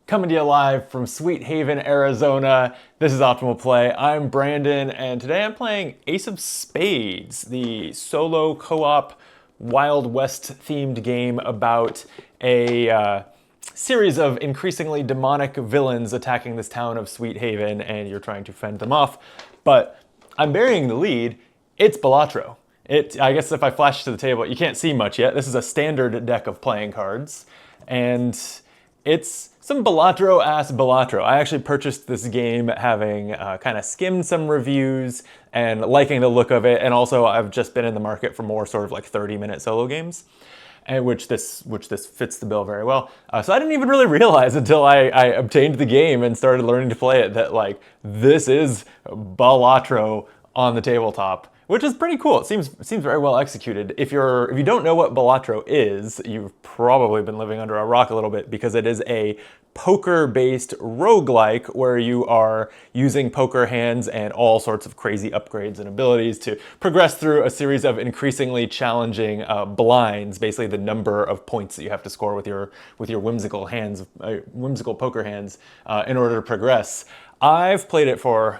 Coming to you live from Sweet Haven, Arizona. This is Optimal Play. I'm Brandon, and today I'm playing Ace of Spades, the solo co-op Wild West themed game about a series of increasingly demonic villains attacking this town of Sweet Haven, and you're trying to fend them off. But I'm burying the lead. It's Balatro. I guess if I flash to the table, you can't see much yet. This is a standard deck of playing cards, and it's some Balatro-ass Balatro. I actually purchased this game having kind of skimmed some reviews and liking the look of it, and also I've just been in the market for more sort of like 30-minute solo games, and which this fits the bill very well. So I didn't even really realize until I obtained the game and started learning to play it that like this is Balatro on the tabletop, which is pretty cool. It seems very well executed. If you don't know what Balatro is, you've probably been living under a rock a little bit, because it is a poker-based roguelike where you are using poker hands and all sorts of crazy upgrades and abilities to progress through a series of increasingly challenging blinds, basically the number of points that you have to score with your whimsical hands, whimsical poker hands, in order to progress. I've played it for,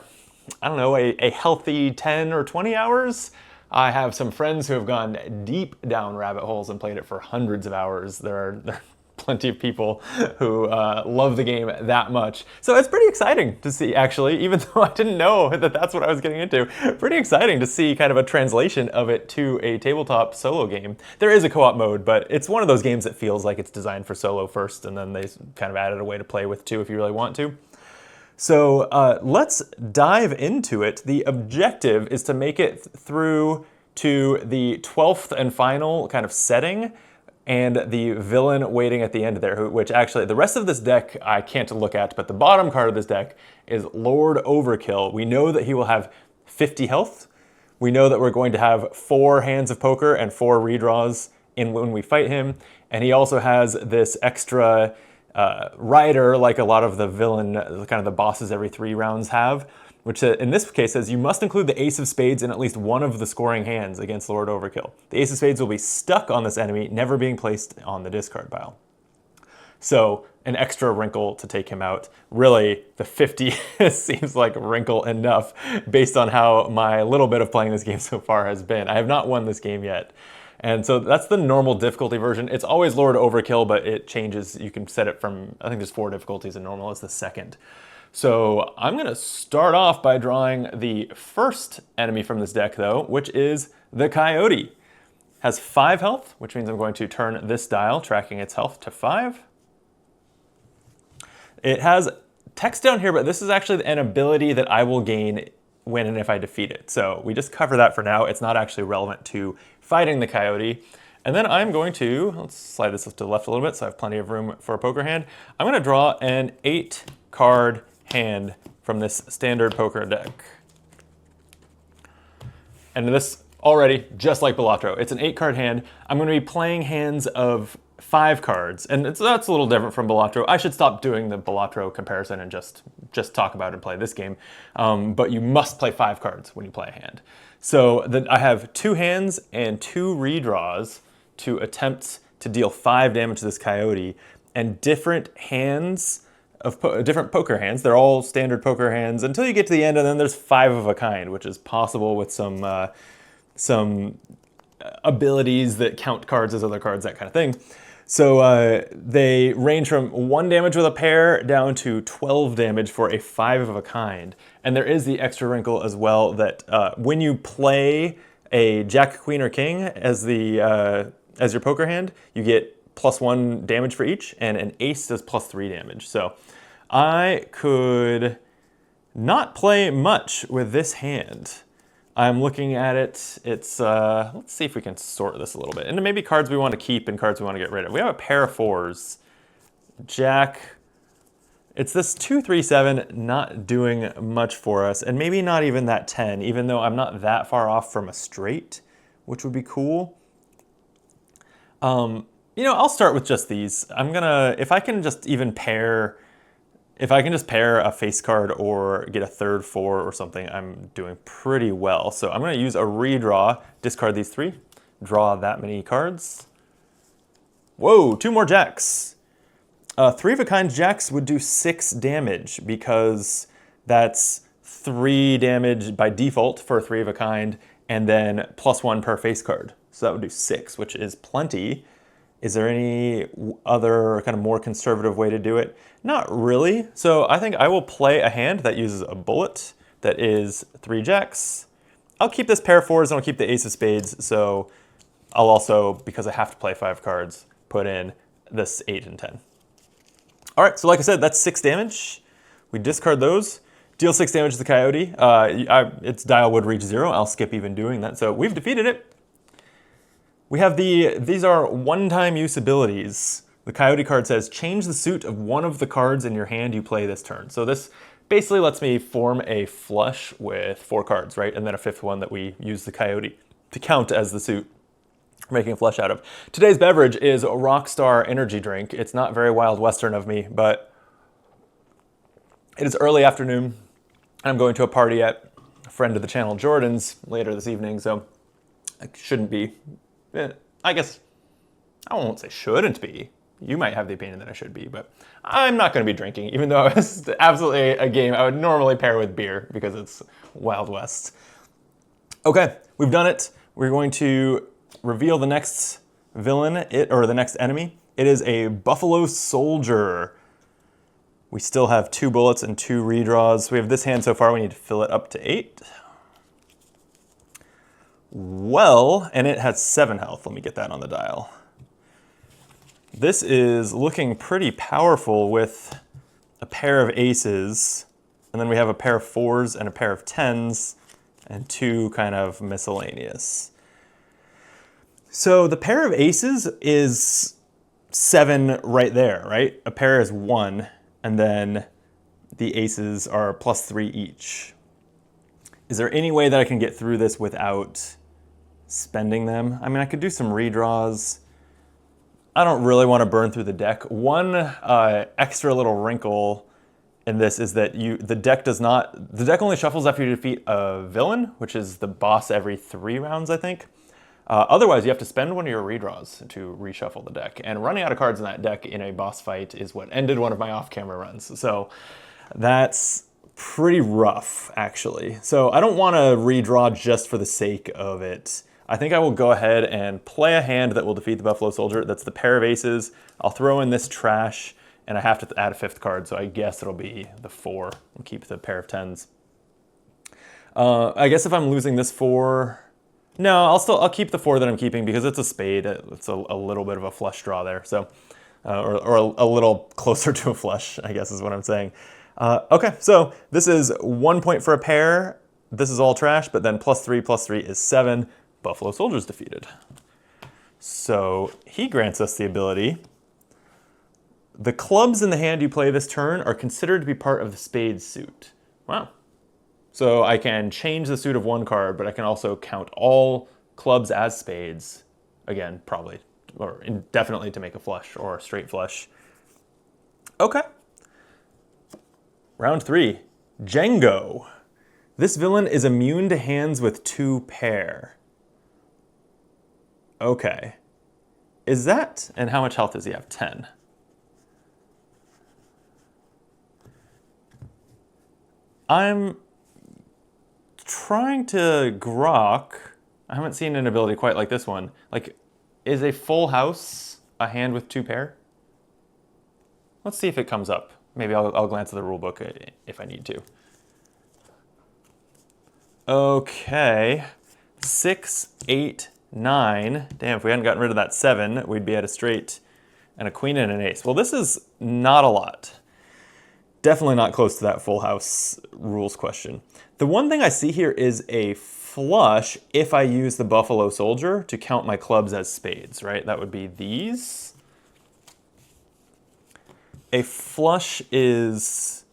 I don't know, a healthy 10 or 20 hours. I have some friends who have gone deep down rabbit holes and played it for hundreds of hours. There are plenty of people who love the game that much. So it's pretty exciting to see, actually, even though I didn't know that that's what I was getting into. Pretty exciting to see kind of a translation of it to a tabletop solo game. There is a co-op mode, but it's one of those games that feels like it's designed for solo first, and then they kind of added a way to play with too if you really want to. So let's dive into it. The objective is to make it through to the 12th and final kind of setting, and the villain waiting at the end there, which actually the rest of this deck I can't look at, but the bottom card of this deck is Lord Overkill. We know that he will have 50 health. We know that we're going to have 4 hands of poker and 4 redraws when we fight him, and he also has this extra rider, like a lot of the villain, kind of the bosses every 3 rounds have, which in this case says you must include the Ace of Spades in at least one of the scoring hands against Lord Overkill. The Ace of Spades will be stuck on this enemy, never being placed on the discard pile. So an extra wrinkle to take him out. Really, the 50 seems like wrinkle enough based on how my little bit of playing this game so far has been. I have not won this game yet. And so that's the normal difficulty version. It's always Lord Overkill, but it changes. You can set it from, I think there's 4 difficulties, and normal is the second. So I'm going to start off by drawing the first enemy from this deck, though, which is the Coyote. Has 5 health, which means I'm going to turn this dial, tracking its health, to 5. It has text down here, but this is actually an ability that I will gain when and if I defeat it. So we just cover that for now. It's not actually relevant to fighting the Coyote. And then I'm going to, let's slide this to the left a little bit so I have plenty of room for a poker hand. I'm going to draw an 8-card hand from this standard poker deck. And this already, just like Balatro, it's an 8-card hand. I'm going to be playing hands of 5 cards, and that's a little different from Balatro. I should stop doing the Balatro comparison and just talk about and play this game. But you must play 5 cards when you play a hand. So I have 2 hands and 2 redraws to attempt to deal 5 damage to this Coyote, and different hands of different poker hands. They're all standard poker hands until you get to the end, and then there's 5 of a kind, which is possible with some abilities that count cards as other cards, that kind of thing. So they range from 1 damage with a pair down to 12 damage for a 5 of a kind. And there is the extra wrinkle as well that when you play a Jack, Queen, or King as your poker hand, you get +1 damage for each, and an ace does +3 damage. So I could not play much with this hand. I'm looking at it. It's, let's see if we can sort this a little bit into maybe cards we want to keep and cards we want to get rid of. We have a pair of 4s. Jack. It's this 2, 3, 7 not doing much for us, and maybe not even that 10, even though I'm not that far off from a straight, which would be cool. You know, I'll start with just these. If I can just pair a face card or get a 3rd 4 or something, I'm doing pretty well. So I'm gonna use a redraw, discard these 3, draw that many cards. Whoa, 2 more jacks. Three of a kind jacks would do 6 damage because that's 3 damage by default for a three of a kind, and then +1 per face card. So that would do 6, which is plenty. Is there any other kind of more conservative way to do it? Not really. So I think I will play a hand that uses a bullet that is 3 jacks. I'll keep this pair of 4s and I'll keep the ace of spades. So I'll also, because I have to play 5 cards, put in this 8 and 10. All right, so like I said, that's 6 damage. We discard those. Deal 6 damage to the coyote. Its dial would reach 0. I'll skip even doing that. So we've defeated it. We have these are one-time use abilities. The coyote card says, change the suit of one of the cards in your hand you play this turn. So this basically lets me form a flush with 4 cards, right? And then a 5th one that we use the coyote to count as the suit we're making a flush out of. Today's beverage is a Rockstar energy drink. It's not very Wild Western of me, but it is early afternoon. I'm going to a party at a friend of the channel, Jordan's, later this evening, so I shouldn't be. I guess I won't say shouldn't be. You might have the opinion that I should be, but I'm not going to be drinking, even though it's absolutely a game I would normally pair with beer because it's Wild West. Okay, we've done it. We're going to reveal the next villain, or the next enemy. It is a Buffalo Soldier. We still have 2 bullets and 2 redraws. We have this hand so far. We need to fill it up to 8. Well, and it has 7 health. Let me get that on the dial. This is looking pretty powerful with a pair of aces, and then we have a pair of 4s and a pair of 10s, and 2 kind of miscellaneous. So the pair of aces is 7 right there, right? A pair is 1, and then the aces are +3 each. Is there any way that I can get through this without spending them? I mean, I could do some redraws. I don't really want to burn through the deck. One extra little wrinkle in this is that the deck only shuffles after you defeat a villain, which is the boss every 3 rounds, I think. Otherwise, you have to spend one of your redraws to reshuffle the deck. And running out of cards in that deck in a boss fight is what ended one of my off-camera runs. So that's pretty rough, actually. So I don't want to redraw just for the sake of it. I think I will go ahead and play a hand that will defeat the Buffalo Soldier. That's the pair of aces. I'll throw in this trash, and I have to add a 5th card, so I guess it'll be the 4 and keep the pair of 10s. I guess if I'm losing this 4... No, I'll keep the 4 that I'm keeping because it's a spade. It's a little bit of a flush draw there, so or a little closer to a flush, I guess is what I'm saying. Okay, so this is 1 point for a pair. This is all trash, but then +3 is 7. Buffalo Soldier's defeated. So he grants us the ability. The clubs in the hand you play this turn are considered to be part of the Spades suit. Wow. So I can change the suit of 1 card, but I can also count all clubs as spades. Again, probably, or indefinitely to make a flush or a straight flush. Okay. Round 3, Django. This villain is immune to hands with 2 pair. Okay. Is that, and how much health does he have? 10. I'm trying to grok. I haven't seen an ability quite like this one. Like, is a full house a hand with 2 pair? Let's see if it comes up. Maybe I'll glance at the rule book if I need to. Okay. 6, 8, 9. Damn, if we hadn't gotten rid of that 7, we'd be at a straight and a queen and an ace. Well, this is not a lot. Definitely not close to that full house rules question. The one thing I see here is a flush if I use the Buffalo Soldier to count my clubs as spades, right? That would be these. A flush is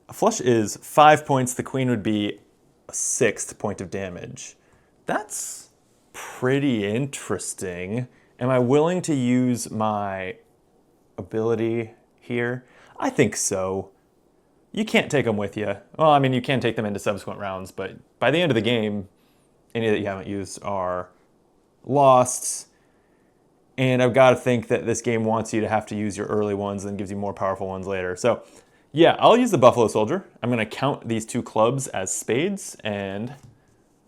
5 points. The queen would be a 6th point of damage. That's pretty interesting. Am I willing to use my ability here? I think so. You can't take them with you. Well, I mean, you can take them into subsequent rounds, but by the end of the game, any that you haven't used are lost. And I've got to think that this game wants you to have to use your early ones and gives you more powerful ones later. So yeah, I'll use the Buffalo Soldier. I'm going to count these 2 clubs as spades, and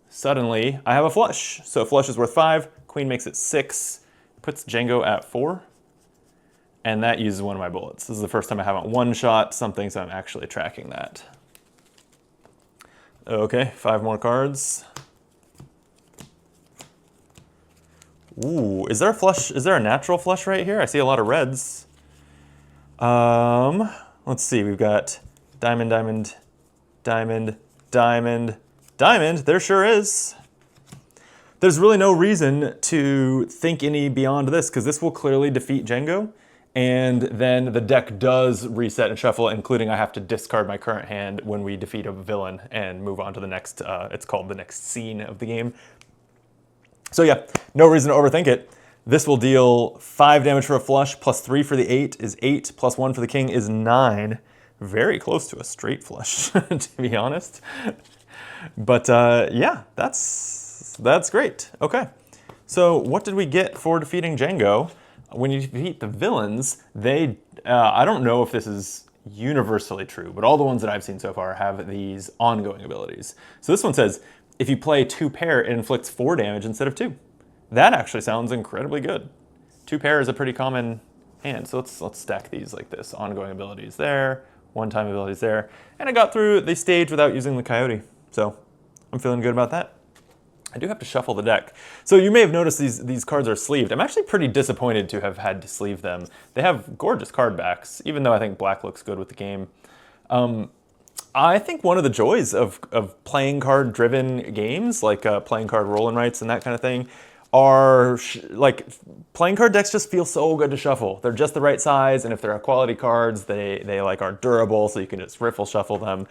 suddenly I have a flush. So flush is worth 5, queen makes it 6, puts Django at 4, and that uses one of my bullets. This is the first time I haven't one-shot something, so I'm actually tracking that. Okay, 5 more cards. Ooh, is there a flush? Is there a natural flush right here? I see a lot of reds. Let's see, we've got diamond, diamond, diamond, diamond, diamond. There sure is. There's really no reason to think any beyond this, because this will clearly defeat Django. And then the deck does reset and shuffle, including I have to discard my current hand when we defeat a villain and move on to the next, it's called the next scene of the game. So yeah, no reason to overthink it. This will deal 5 damage for a flush, plus 3 for the 8 is 8, plus 1 for the king is 9. Very close to a straight flush, to be honest. But yeah, that's great. Okay, so what did we get for defeating Django? When you defeat the villains, they, I don't know if this is universally true, but all the ones that I've seen so far have these ongoing abilities. So this one says, if you play 2 pair, it inflicts 4 damage instead of 2. That actually sounds incredibly good. 2 pair is a pretty common hand, so let's stack these like this. Ongoing abilities there, one-time abilities there, and I got through the stage without using the coyote, so I'm feeling good about that. I do have to shuffle the deck. So you may have noticed these cards are sleeved. I'm actually pretty disappointed to have had to sleeve them. They have gorgeous card backs, even though I think black looks good with the game. I think one of the joys of playing card-driven games, like playing card roll and writes and that kind of thing, are like playing card decks just feel so good to shuffle. They're just the right size, and if they're quality cards, they like are durable, so you can just riffle shuffle them.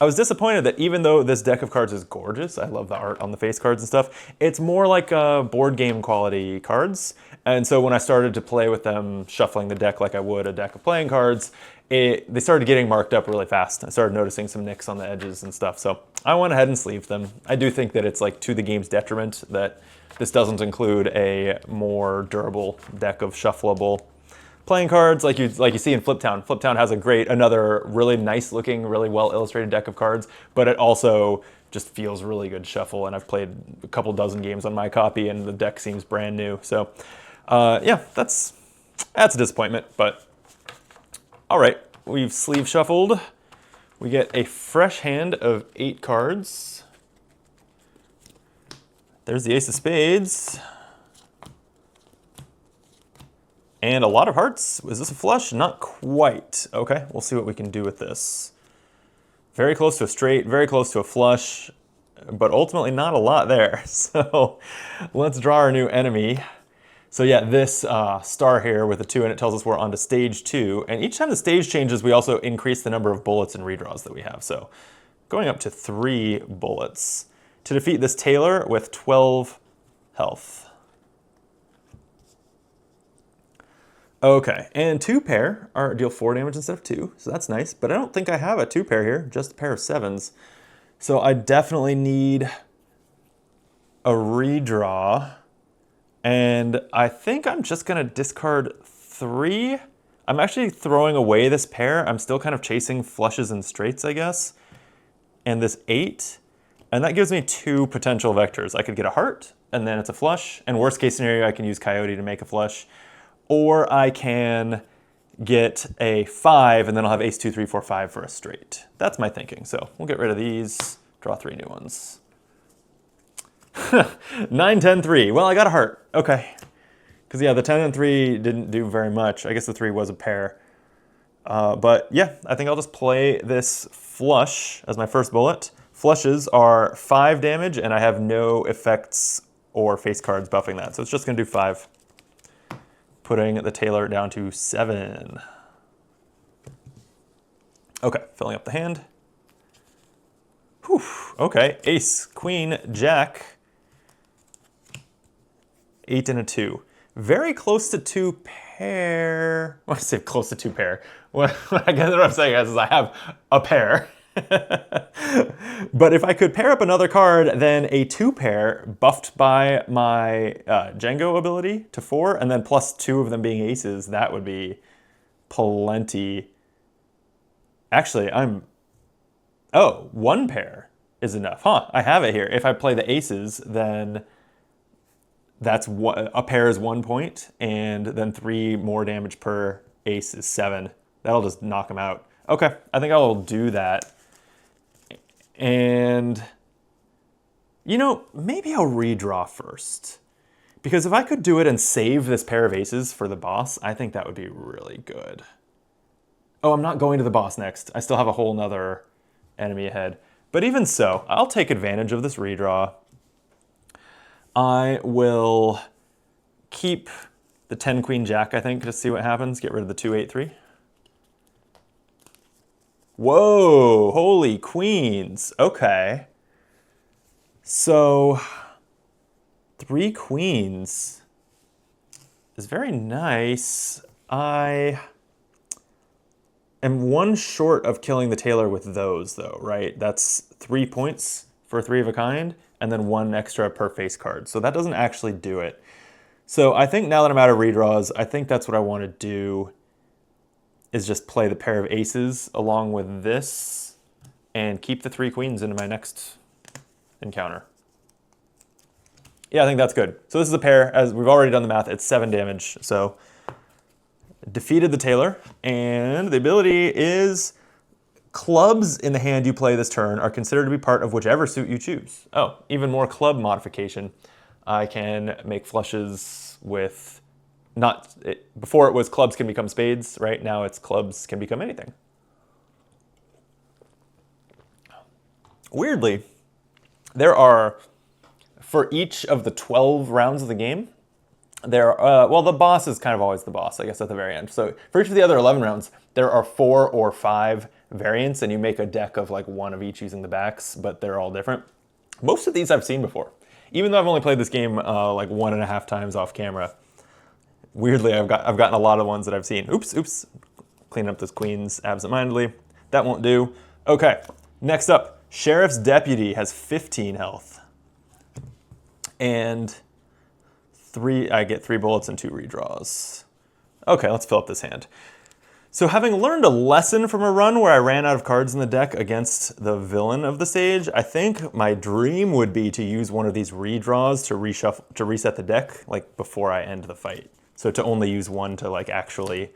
I was disappointed that even though this deck of cards is gorgeous, I love the art on the face cards and stuff, it's more like board game quality cards. And so when I started to play with them, shuffling the deck like I would a deck of playing cards, they started getting marked up really fast. I started noticing some nicks on the edges and stuff, so I went ahead and sleeved them. I do think that it's like to the game's detriment that this doesn't include a more durable deck of shuffleable playing cards like you see in Fliptown. Fliptown has another really nice looking, really well illustrated deck of cards, but it also just feels really good shuffle, and I've played a couple dozen games on my copy and the deck seems brand new. So yeah, that's a disappointment, but all right, we've sleeve shuffled. We get a fresh hand of 8 cards. There's the Ace of Spades. And a lot of hearts. Is this a flush? Not quite. Okay, we'll see what we can do with this. Very close to a straight, very close to a flush, but ultimately not a lot there. So let's draw our new enemy. So yeah, this star here with a 2 in it tells us we're on to stage 2. And each time the stage changes, we also increase the number of bullets and redraws that we have. So going up to 3 bullets to defeat this tailor with 12 health. Okay, and 2 pair deal 4 damage instead of 2, so that's nice. But I don't think I have a 2 pair here, just a pair of 7s. So I definitely need a redraw. And I think I'm just gonna discard 3. I'm actually throwing away this pair. I'm still kind of chasing flushes and straights, I guess. And this 8, and that gives me 2 potential vectors. I could get a heart, and then it's a flush. And worst case scenario, I can use coyote to make a flush. Or I can get a 5, and then I'll have ace 2, 3, 4, 5 for a straight. That's my thinking. So we'll get rid of these, draw 3 new ones. 9, 10, 3. Well, I got a heart. Okay. Because yeah, the 10 and 3 didn't do very much. I guess the 3 was a pair. But yeah, I think I'll just play this flush as my first bullet. Flushes are 5 damage, and I have no effects or face cards buffing that. So it's just going to do 5. Putting the tailor down to 7. Okay, filling up the hand. Whew, okay, ace, queen, jack. 8 and a 2. Very close to 2 pair. Well, I say close to 2 pair. Well, I guess what I'm saying is I have a pair. But if I could pair up another card, then a 2-pair buffed by my Django ability to 4, and then plus 2 of them being aces, that would be plenty. Actually, oh, 1 pair is enough. Huh, I have it here. If I play the aces, then that's a pair is 1 point, and then 3 more damage per ace is 7. That'll just knock them out. Okay, I think I'll do that. And, you know, maybe I'll redraw first. Because if I could do it and save this pair of aces for the boss, I think that would be really good. Oh, I'm not going to the boss next. I still have a whole nother enemy ahead. But even so, I'll take advantage of this redraw. I will keep the 10 Queen Jack, I think, to see what happens. Get rid of the 2 8 3. Whoa, holy queens. Okay. So 3 queens is very nice. I am 1 short of killing the tailor with those though, right? That's 3 points for 3 of a kind, and then 1 extra per face card. So that doesn't actually do it. So I think now that I'm out of redraws, I think that's what I want to do, is just play the pair of aces along with this and keep the 3 queens into my next encounter. Yeah, I think that's good. So this is a pair, as we've already done the math, it's 7 damage. So defeated the tailor, and the ability is clubs in the hand you play this turn are considered to be part of whichever suit you choose. Oh, even more club modification. I can make flushes with before it was clubs can become spades, right? Now it's clubs can become anything. Weirdly, there are, for each of the 12 rounds of the game, well, the boss is kind of always the boss, I guess, at the very end. So for each of the other 11 rounds, there are 4 or 5 variants, and you make a deck of like 1 of each using the backs, but they're all different. Most of these I've seen before. Even though I've only played this game like 1.5 times off camera, weirdly, I've gotten a lot of ones that I've seen. Oops. Cleaning up those queens absentmindedly. That won't do. Okay, next up, Sheriff's Deputy has 15 health. And I get 3 bullets and 2 redraws. Okay, let's fill up this hand. So having learned a lesson from a run where I ran out of cards in the deck against the villain of the stage, I think my dream would be to use one of these redraws to reset the deck, like before I end the fight. So to only use 1 to like actually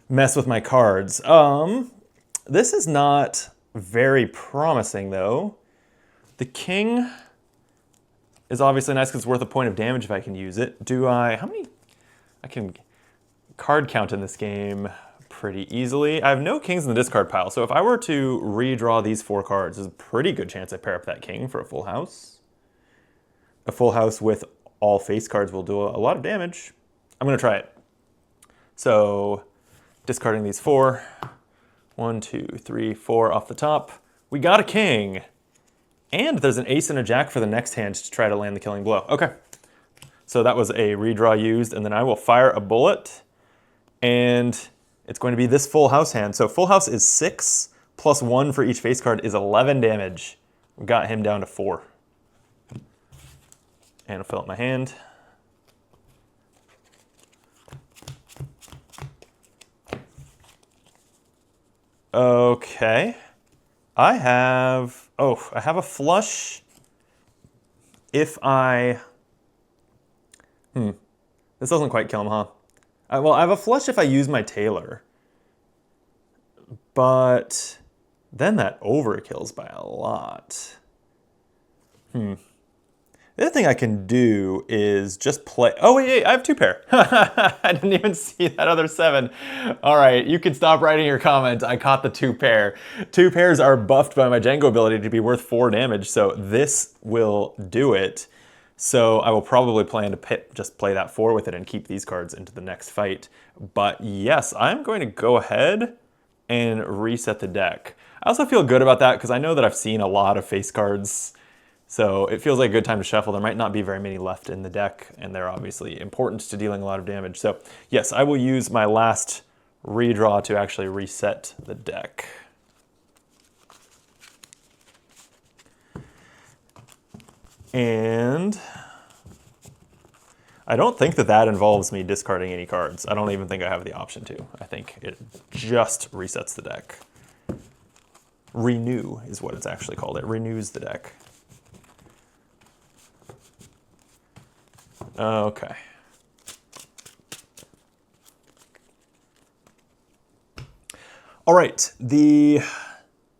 mess with my cards. This is not very promising though. The king is obviously nice because it's worth a point of damage if I can use it. I can card count in this game pretty easily. I have no kings in the discard pile, so if I were to redraw these 4 cards, there's a pretty good chance I pair up that king for a full house. A full house with all face cards will do a lot of damage. I'm gonna try it. So discarding these 4. 1, 2, 3, 4 off the top. We got a king. And there's an ace and a jack for the next hand to try to land the killing blow. Okay. So that was a redraw used, and then I will fire a bullet, and it's going to be this full house hand. So full house is 6, plus 1 for each face card is 11 damage. We got him down to 4. And I'll fill up my hand. Okay. I have a flush if I... This doesn't quite kill him, huh? Well, I have a flush if I use my tailor. But then that overkills by a lot. The other thing I can do is just play... Oh, wait, I have 2 pair. I didn't even see that other 7. All right, you can stop writing your comment. I caught the 2 pair. 2 pairs are buffed by my Django ability to be worth 4 damage, so this will do it. So I will probably plan to just play that 4 with it and keep these cards into the next fight. But yes, I'm going to go ahead and reset the deck. I also feel good about that because I know that I've seen a lot of face cards. So it feels like a good time to shuffle. There might not be very many left in the deck, and they're obviously important to dealing a lot of damage. So yes, I will use my last redraw to actually reset the deck. And I don't think that that involves me discarding any cards. I don't even think I have the option to. I think it just resets the deck. Renew is what it's actually called. It renews the deck. Okay. All right, the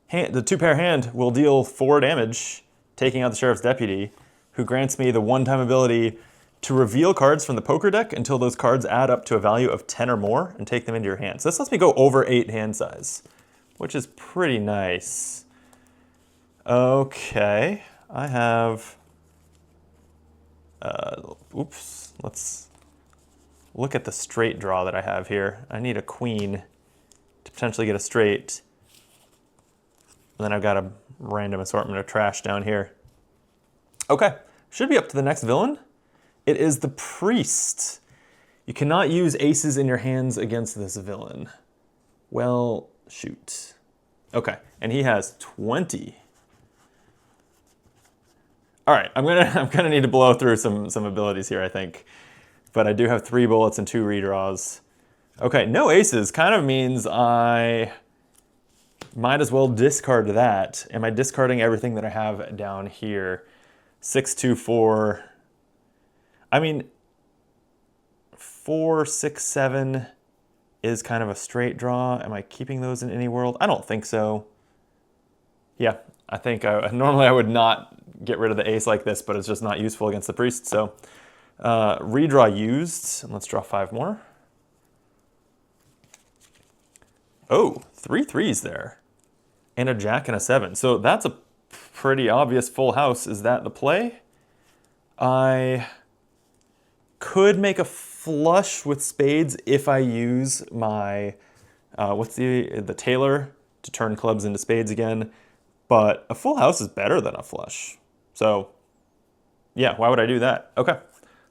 two-pair hand will deal 4 damage, taking out the Sheriff's Deputy, who grants me the one-time ability to reveal cards from the poker deck until those cards add up to a value of 10 or more and take them into your hand. So this lets me go over 8 hand size, which is pretty nice. Okay, I have... oops, let's look at the straight draw that I have here. I need a queen to potentially get a straight. And then I've got a random assortment of trash down here. Okay, should be up to the next villain. It is the Priest. You cannot use aces in your hands against this villain. Well, shoot. Okay, and he has 20. All right, I'm gonna need to blow through some abilities here, I think. But I do have 3 bullets and 2 redraws. Okay, no aces kind of means I might as well discard that. Am I discarding everything that I have down here? 6, 2, 4. I mean, 4, 6, 7 is kind of a straight draw. Am I keeping those in any world? I don't think so. Yeah, I think normally I would not get rid of the ace like this, but it's just not useful against the Priest. So redraw used, and let's draw 5 more. Oh, 3 threes there, and a jack and a 7. So that's a pretty obvious full house. Is that the play? I could make a flush with spades if I use my, what's the tailor to turn clubs into spades again. But a full house is better than a flush. So yeah, why would I do that? Okay,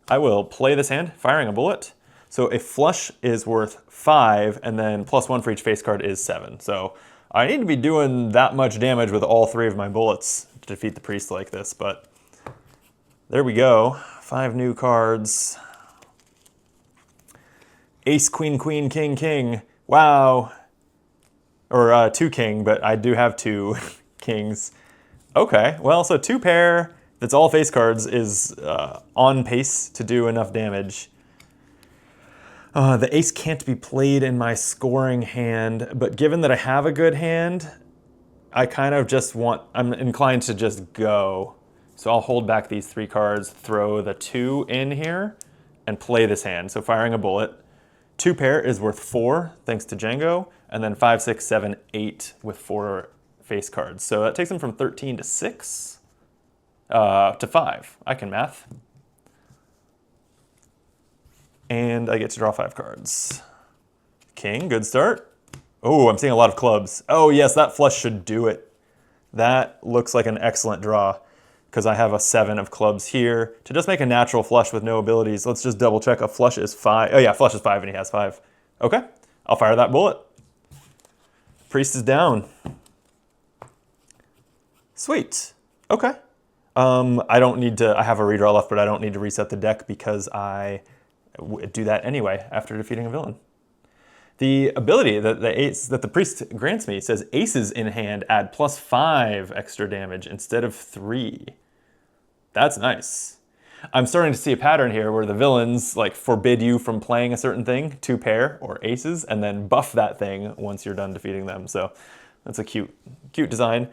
I will play this hand, firing a bullet. So a flush is worth 5, and then +1 for each face card is 7. So I need to be doing that much damage with all 3 of my bullets to defeat the Priest like this, but there we go. 5 new cards. Ace, queen, queen, king, king. Wow. Or 2 king, but I do have 2 kings. Okay, well, so 2 pair that's all face cards is on pace to do enough damage. The ace can't be played in my scoring hand, but given that I have a good hand, I kind of just I'm inclined to just go. So I'll hold back these 3 cards, throw the 2 in here, and play this hand. So firing a bullet. 2 pair is worth 4, thanks to Django, and then 5, 6, 7, 8 with 4 face cards. So that takes them from 13 to 6, to 5. I can math. And I get to draw 5 cards. King, good start. Oh, I'm seeing a lot of clubs. Oh yes, that flush should do it. That looks like an excellent draw because I have a 7 of clubs here. To just make a natural flush with no abilities, let's just double check. A flush is 5. Oh yeah, flush is 5 and he has 5. Okay, I'll fire that bullet. Priest is down. Sweet, okay. I don't need to, I have a redraw left, but I don't need to reset the deck because I do that anyway after defeating a villain. The ability that the Priest grants me says aces in hand add +5 extra damage instead of 3. That's nice. I'm starting to see a pattern here where the villains like forbid you from playing a certain thing, 2 pair or aces, and then buff that thing once you're done defeating them. So that's a cute design.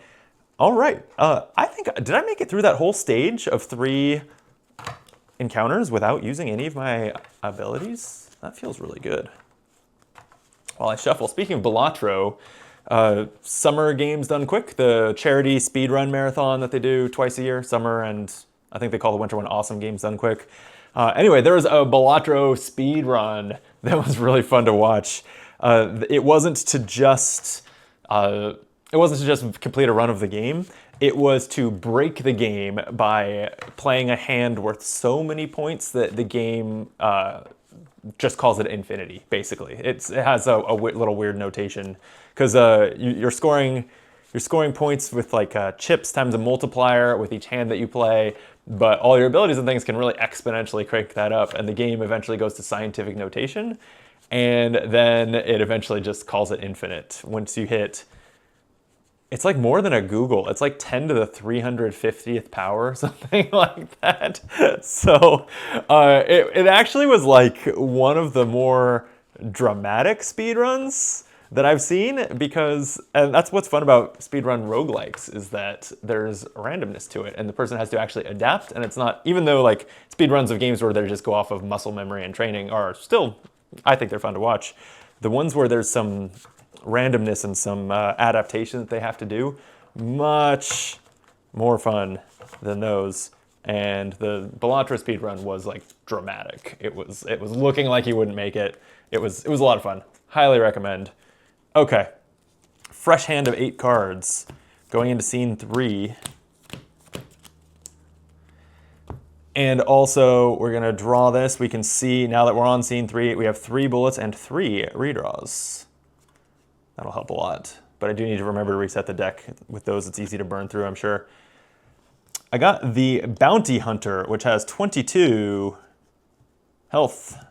All right, I think, did I make it through that whole stage of 3 encounters without using any of my abilities? That feels really good. While I shuffle, speaking of Balatro, Summer Games Done Quick, the charity speedrun marathon that they do twice a year, summer and I think they call the winter one Awesome Games Done Quick. Anyway, there was a Balatro speedrun that was really fun to watch. It wasn't to just complete a run of the game. It was to break the game by playing a hand worth so many points that the game just calls it infinity, basically. It has a little weird notation because you're scoring points with like chips times a multiplier with each hand that you play, but all your abilities and things can really exponentially crank that up, and the game eventually goes to scientific notation, and then it eventually just calls it infinite. Once you hit, it's like more than a Google. It's like 10 to the 350th power or something like that. So it actually was like one of the more dramatic speedruns that I've seen, because, and that's what's fun about speedrun roguelikes, is that there's randomness to it and the person has to actually adapt, and it's not, even though like speedruns of games where they just go off of muscle memory and training are still, I think they're fun to watch. The ones where there's some randomness and some adaptation that they have to do, much more fun than those. And the Balatro speedrun was like dramatic. It was looking like he wouldn't make it. It was a lot of fun. Highly recommend. Okay, fresh hand of 8 cards. Going into scene 3. And also, we're gonna draw this. We can see, now that we're on scene 3, we have 3 bullets and 3 redraws. That'll help a lot. But I do need to remember to reset the deck. With those, it's easy to burn through, I'm sure. I got the Bounty Hunter, which has 22 health.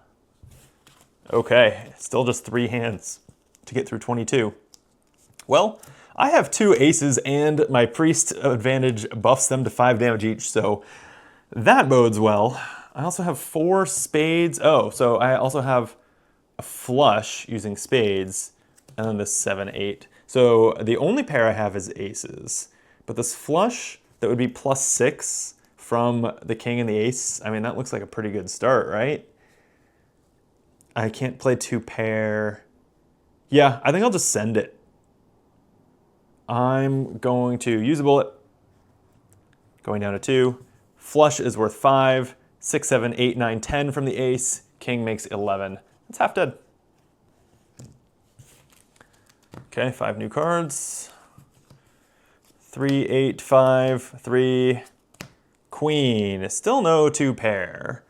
Okay, still just 3 hands to get through 22. Well, I have 2 aces, and my priest advantage buffs them to 5 damage each, so that bodes well. I also have 4 spades. Oh, so I also have a flush using spades, and then this 7, 8. So the only pair I have is aces, but this flush, that would be +6 from the king and the ace. I mean, that looks like a pretty good start, right? I can't play 2 pair. Yeah, I think I'll just send it. I'm going to use a bullet. Going down to 2. Flush is worth 5. 6, 7, 8, 9, 10 from the ace. King makes 11. It's half dead. Okay, 5 new cards. 3, 8, 5, 3. Queen. Still no 2 pair.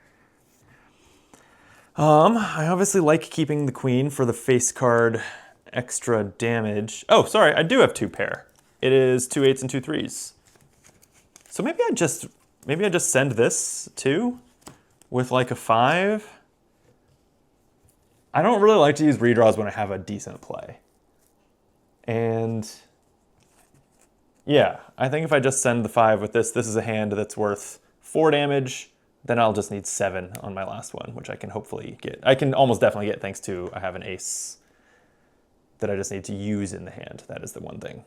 I obviously like keeping the queen for the face card extra damage. Oh, sorry, I do have 2 pair. It is 2 8s and 2 3s. So maybe I just send this too with like a 5. I don't really like to use redraws when I have a decent play. And yeah, I think if I just send the 5 with this is a hand that's worth 4 damage. Then I'll just need 7 on my last one, which I can hopefully get. I can almost definitely get thanks to I have an ace that I just need to use in the hand. That is the one thing.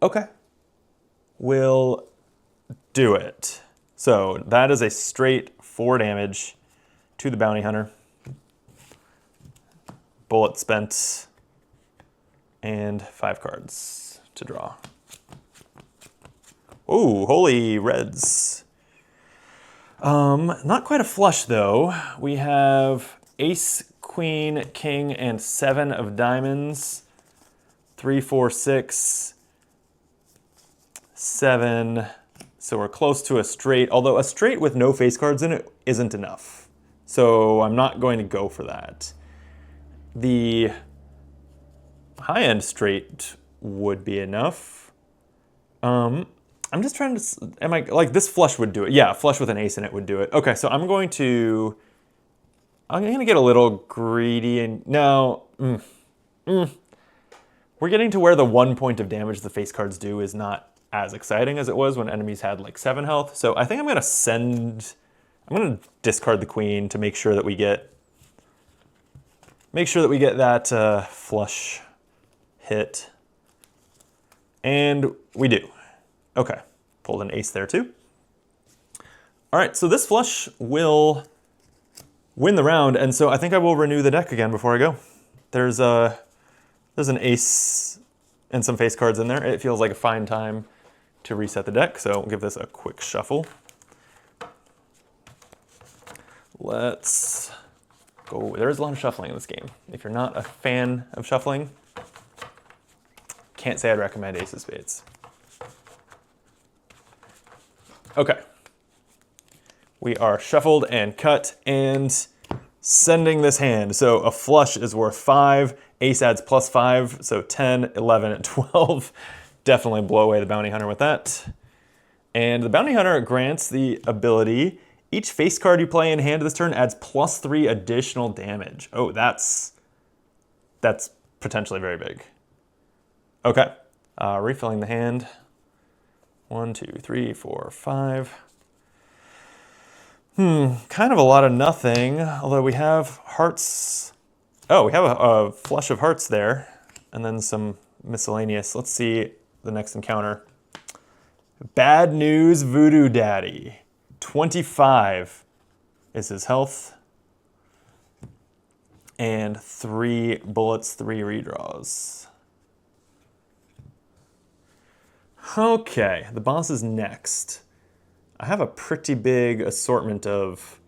Okay. We'll do it. So that is a straight 4 damage to the Bounty Hunter. Bullet spent. And 5 cards to draw. Ooh, holy reds. Not quite a flush though. We have ace, queen, king, and 7 of diamonds. 3, 4, 6, 7. So we're close to a straight, although a straight with no face cards in it isn't enough. So I'm not going to go for that. The high-end straight would be enough. I'm just trying to, am I, like this flush would do it. Yeah, flush with an ace in it would do it. Okay, so I'm going to get a little greedy and, no. We're getting to where the 1 point of damage the face cards do is not as exciting as it was when enemies had like 7 health. So I think I'm gonna discard the queen to make sure that we get that flush hit. And we do. Okay, pulled an ace there too. All right, so this flush will win the round, and so I think I will renew the deck again before I go. There's an ace and some face cards in there. It feels like a fine time to reset the deck, so we'll give this a quick shuffle. Let's go. There is a lot of shuffling in this game. If you're not a fan of shuffling, can't say I'd recommend Ace of Spades. Okay. We are shuffled and cut and sending this hand. So a flush is worth 5. Ace adds +5, so 10, 11, and 12. Definitely blow away the Bounty Hunter with that. And the Bounty Hunter grants the ability, each face card you play in hand this turn adds +3 additional damage. Oh, that's potentially very big. Okay, refilling the hand. 1, 2, 3, 4, 5. Kind of a lot of nothing, although we have hearts. Oh, we have a flush of hearts there, and then some miscellaneous. Let's see the next encounter. Bad News Voodoo Daddy. 25 is his health. And 3 bullets, 3 redraws. Okay, the boss is next. I have a pretty big assortment of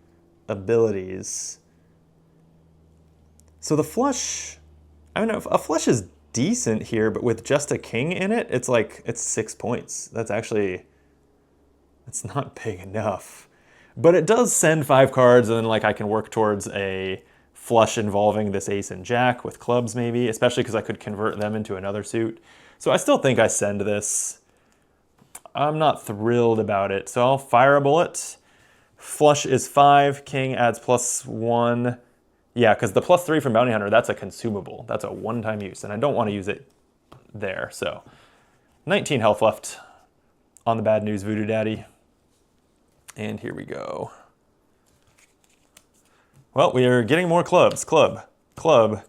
abilities. So the flush, I don't know, a flush is decent here, but with just a king in it, it's 6 points. That's not big enough. But it does send 5 cards, and then I can work towards a flush involving this ace and jack with clubs maybe, especially because I could convert them into another suit. So I still think I send this. I'm not thrilled about it, so I'll fire a bullet. Flush is 5, king adds +1. Yeah, because the +3 from Bounty Hunter, that's a consumable. That's a one-time use, and I don't want to use it there. So 19 health left on the Bad News Voodoo Daddy. And here we go. Well, we are getting more clubs. Club, club.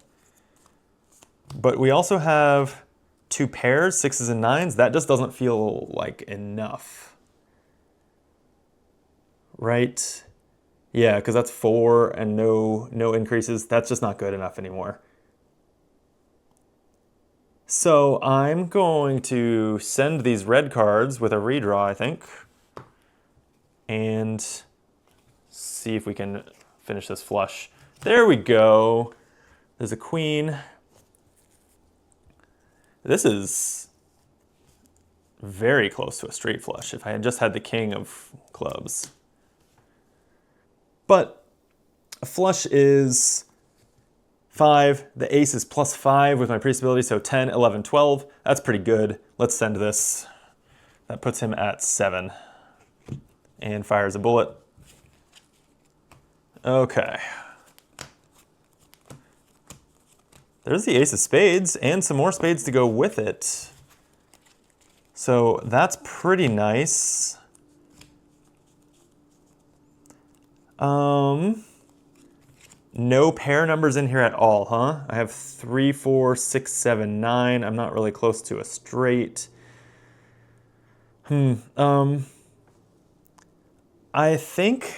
But we also have 2 pairs, 6s and 9s. That just doesn't feel like enough. Right? Yeah, because that's 4 and no increases. That's just not good enough anymore. So I'm going to send these red cards with a redraw, I think, and see if we can finish this flush. There we go. There's a queen. This is very close to a straight flush if I had just had the king of clubs. But a flush is 5. The ace is +5 with my priest ability, so 10, 11, 12. That's pretty good. Let's send this. That puts him at 7. And fires a bullet. Okay. There's the ace of spades and some more spades to go with it. So that's pretty nice. No pair numbers in here at all, huh? I have 3, 4, 6, 7, 9. I'm not really close to a straight. I think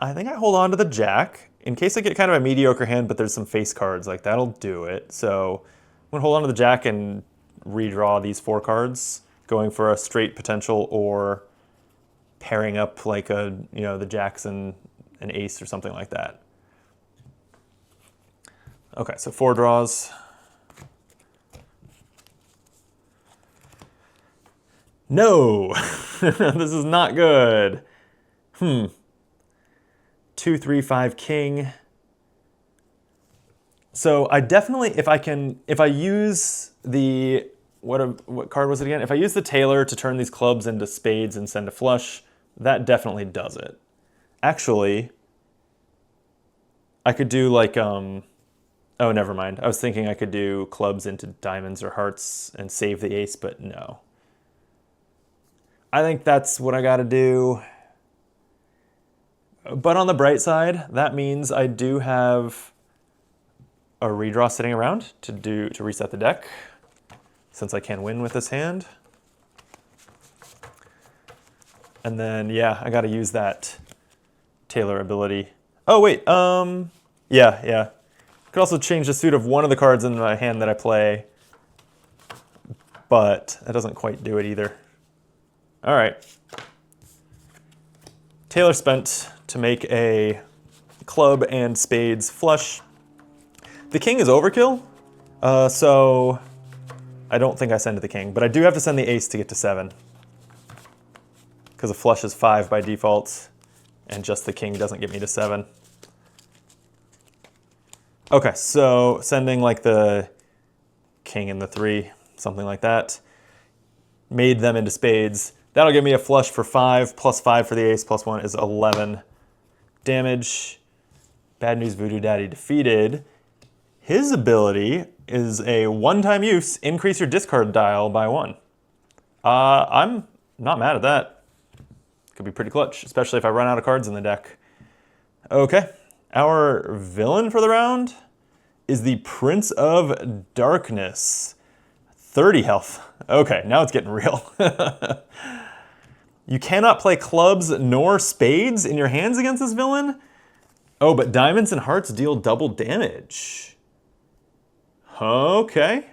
I hold on to the jack in case I get kind of a mediocre hand, but there's some face cards, that'll do it. So I'm gonna hold on to the jack and redraw these 4 cards, going for a straight potential or pairing up the jacks and an ace or something like that. Okay, so 4 draws. No, this is not good. 2, 3, 5 king. So I definitely, if I use the, what card was it again? If I use the Tailor to turn these clubs into spades and send a flush, that definitely does it. Actually, I could do oh, never mind. I was thinking I could do clubs into diamonds or hearts and save the ace, but no. I think that's what I gotta do. But on the bright side, that means I do have a redraw sitting around to reset the deck, since I can win with this hand. And then, yeah, I gotta use that Tailor ability. Oh, wait, yeah. Could also change the suit of one of the cards in my hand that I play, but that doesn't quite do it either. All right. Tailor spent to make a club and spades flush. The king is overkill, so I don't think I send to the king, but I do have to send the ace to get to 7. Because a flush is 5 by default, and just the king doesn't get me to 7. Okay, so sending the king and the 3, something like that. made them into spades. That'll give me a flush for 5, plus 5 for the ace, plus 1 is 11 damage. Bad news, Voodoo Daddy defeated. His ability is a one-time use, increase your discard dial by 1. I'm not mad at that. Could be pretty clutch, especially if I run out of cards in the deck. Okay, our villain for the round is the Prince of Darkness. 30 health. Okay, now it's getting real. You cannot play clubs nor spades in your hands against this villain? Oh, but diamonds and hearts deal double damage. Okay.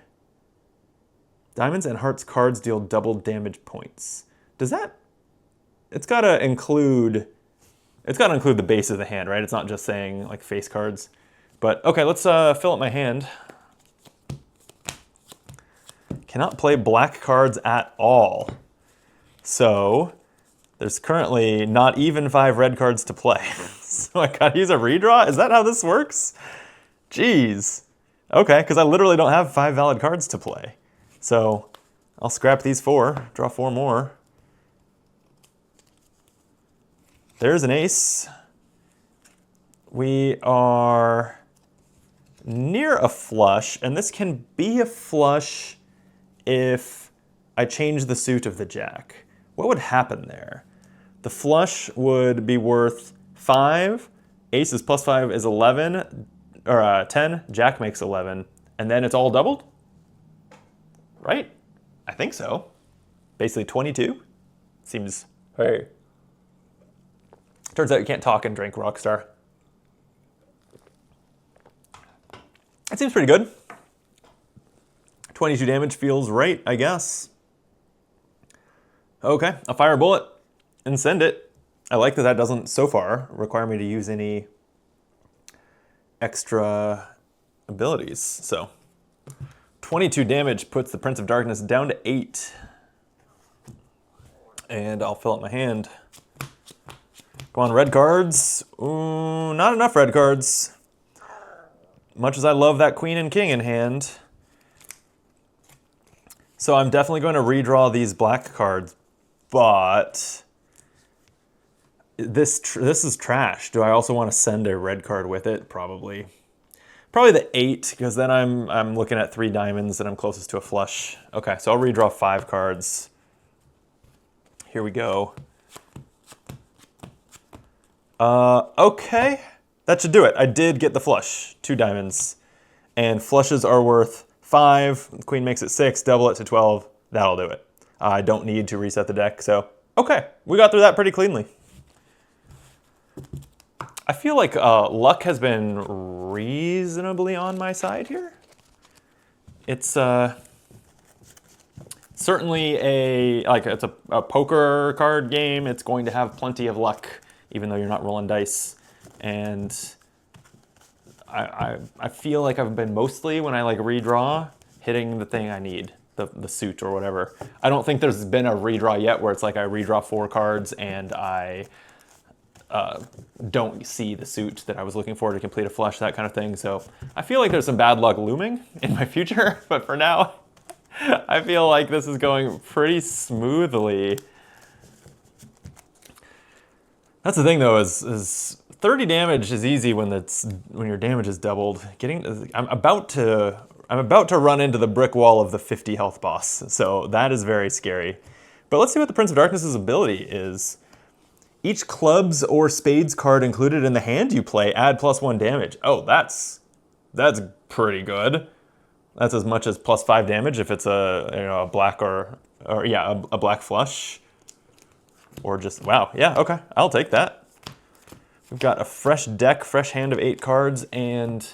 Diamonds and hearts cards deal double damage points. Does that... It's gotta include the base of the hand, right? It's not just saying like face cards. But okay, let's fill up my hand. Cannot play black cards at all. So there's currently not even 5 red cards to play. So I gotta use a redraw? Is that how this works? Jeez. Okay, because I literally don't have 5 valid cards to play. So I'll scrap these 4, draw 4 more. There's an ace. We are near a flush, and this can be a flush if I change the suit of the jack. What would happen there? The flush would be worth 5, ace is plus 5 is 11, or 10, jack makes 11, and then it's all doubled? Right? I think so. Basically 22. Seems, hey. Turns out you can't talk and drink Rockstar. That seems pretty good. 22 damage feels right, I guess. Okay, I'll fire a bullet and send it. I like that that doesn't, so far, require me to use any extra abilities. So, 22 damage puts the Prince of Darkness down to 8. And I'll fill up my hand. Go on, red cards. Ooh, not enough red cards. Much as I love that queen and king in hand. So I'm definitely going to redraw these black cards, but this is trash. Do I also want to send a red card with it? Probably. Probably the 8, because then I'm looking at 3 diamonds and I'm closest to a flush. Okay, so I'll redraw 5 cards. Here we go. Okay, that should do it. I did get the flush, 2 diamonds. And flushes are worth 5, the queen makes it 6, double it to 12, that'll do it. I don't need to reset the deck, so okay, we got through that pretty cleanly. I feel like luck has been reasonably on my side here. It's certainly it's a poker card game. It's going to have plenty of luck, even though you're not rolling dice. And I feel like I've been mostly, when I like redraw, hitting the thing I need, the suit or whatever. I don't think there's been a redraw yet where it's like I redraw 4 cards and I don't see the suit that I was looking for to complete a flush, that kind of thing. So I feel like there's some bad luck looming in my future, but for now, I feel like this is going pretty smoothly. That's the thing though, is 30 damage is easy when your damage is doubled. I'm about to run into the brick wall of the 50 health boss, so that is very scary. But let's see what the Prince of Darkness's ability is. Each clubs or spades card included in the hand you play add +1 damage. Oh, that's pretty good. That's as much as +5 damage if it's a black a black flush. Or just, wow, yeah, okay, I'll take that. We've got a fresh deck, fresh hand of 8 cards, and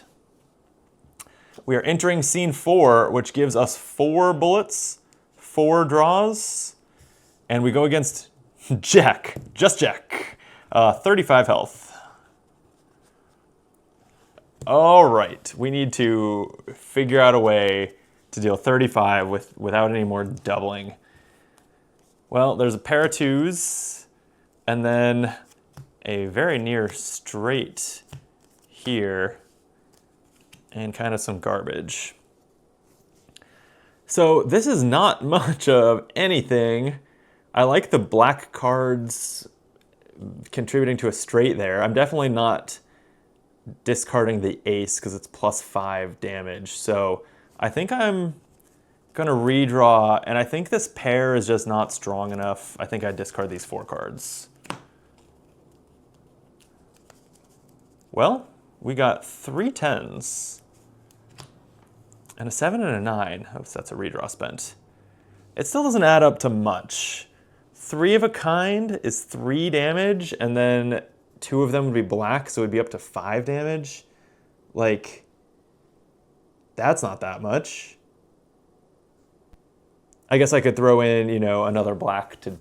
we are entering scene 4, which gives us 4 bullets, 4 draws, and we go against Jack, just Jack, 35 health. All right, we need to figure out a way to deal 35 without any more doubling. Well, there's a pair of 2s, and then a very near straight here, and kind of some garbage. So this is not much of anything. I like the black cards contributing to a straight there. I'm definitely not discarding the ace because it's +5 damage. So I think I'm gonna redraw, and I think this pair is just not strong enough. I think I discard these 4 cards. Well, we got 3 10s and a 7 and a 9. Oh, so that's a redraw spent. It still doesn't add up to much. 3 of a kind is 3 damage, and then 2 of them would be black, so it would be up to 5 damage. Like, that's not that much. I guess I could throw in, you know, another black to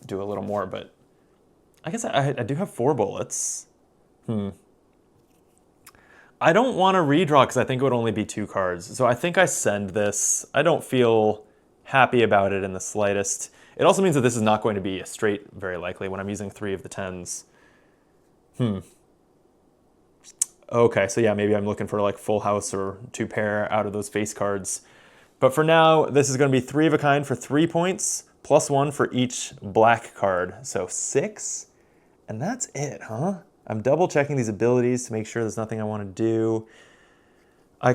do a little more, but I guess I do have 4 bullets. I don't want to redraw because I think it would only be 2 cards. So I think I send this. I don't feel happy about it in the slightest. It also means that this is not going to be a straight, very likely, when I'm using 3 of the 10s. Okay, so yeah, maybe I'm looking for like full house or 2 pair out of those face cards. But for now, this is going to be 3 of a kind for 3 points, +1 for each black card. So 6, and that's it, huh? I'm double checking these abilities to make sure there's nothing I want to do. I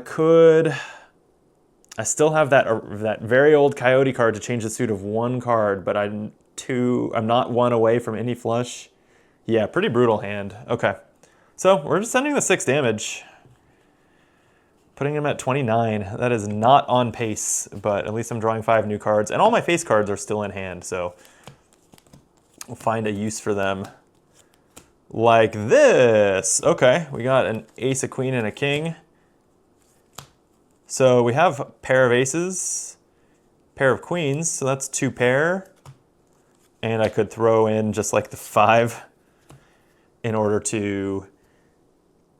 still have that very old coyote card to change the suit of 1 card, but I'm not 1 away from any flush. Yeah, pretty brutal hand. Okay, so we're just sending the 6 damage. Putting him at 29. That is not on pace, but at least I'm drawing 5 new cards, and all my face cards are still in hand, so we'll find a use for them. Like this. Okay, we got an ace, a queen, and a king. So we have a pair of aces, pair of queens, so that's 2 pair. And I could throw in just like the 5 in order to,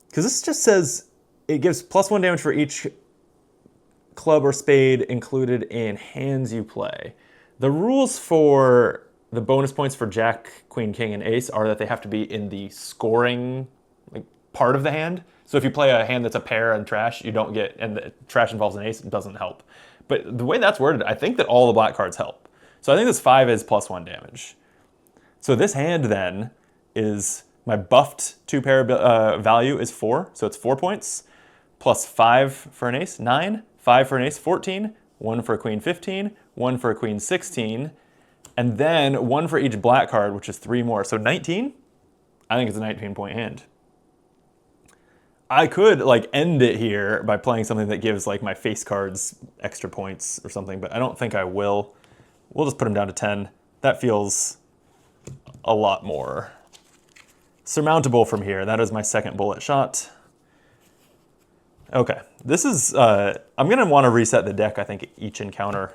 because this just says it gives +1 damage for each club or spade included in hands you play. The rules for the bonus points for Jack, Queen, King, and Ace are that they have to be in the scoring part of the hand. So if you play a hand that's a pair and trash, you don't get, and the trash involves an ace, it doesn't help. But the way that's worded, I think that all the black cards help. So I think this 5 is +1 damage. So this hand then is, my buffed 2 pair value is 4, so it's 4 points, +5 for an ace, 9, 5 for an ace, 14, 1 for a queen, 15, 1 for a queen, 16, and then 1 for each black card, which is 3 more. So 19? I think it's a 19-point hand. I could like end it here by playing something that gives like my face cards extra points or something, but I don't think I will. We'll just put them down to 10. That feels a lot more surmountable from here. That is my second bullet shot. Okay, this is, I'm gonna wanna reset the deck, I think, each encounter